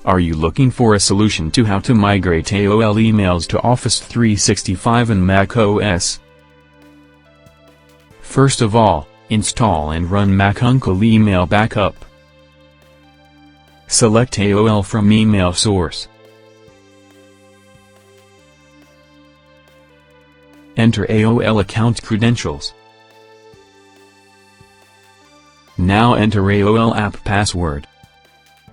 Are you looking for a solution to how to migrate AOL emails to Office 365 and Mac OS? First of all, install and run Mac Uncle Email Backup. Select AOL from Email Source. Enter AOL account credentials. Now enter AOL app password.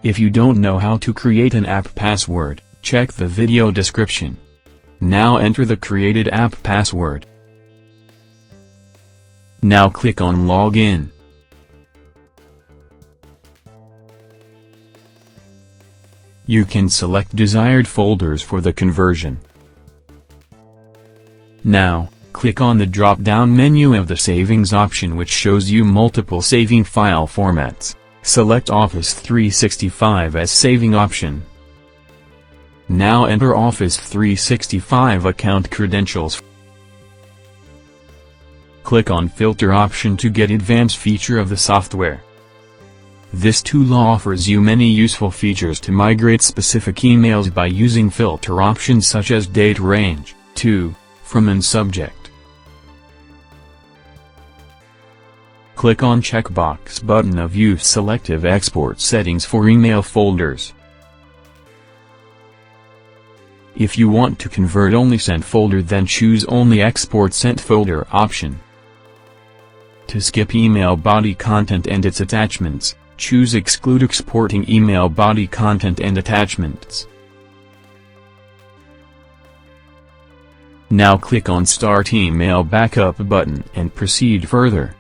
If you don't know how to create an app password, check the video description. Now enter the created app password. Now click on Login. You can select desired folders for the conversion. Now, click on the drop-down menu of the Savings option, which shows you multiple saving file formats. Select Office 365 as saving option. Now enter Office 365 account credentials. Click on Filter option to get advanced feature of the software. This tool offers you many useful features to migrate specific emails by using filter options such as date range, to, from and subject. Click on checkbox button of Use Selective Export Settings for email folders. If you want to convert only sent folder, then choose only Export Sent Folder option. To skip email body content and its attachments, choose Exclude Exporting Email Body Content and Attachments. Now click on Start Email Backup button and proceed further.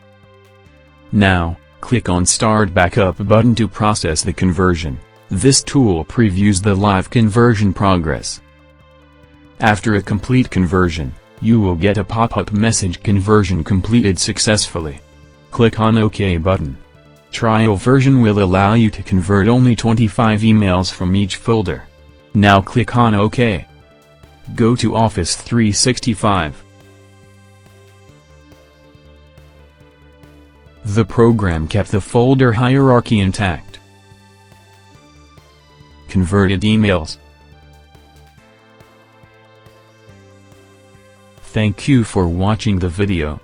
Now, click on Start Backup button to process the conversion. This tool previews the live conversion progress. After a complete conversion, you will get a pop-up message "Conversion completed successfully." Click on OK button. Trial version will allow you to convert only 25 emails from each folder. Now click on OK. Go to Office 365. The program kept the folder hierarchy intact. Converted emails. Thank you for watching the video.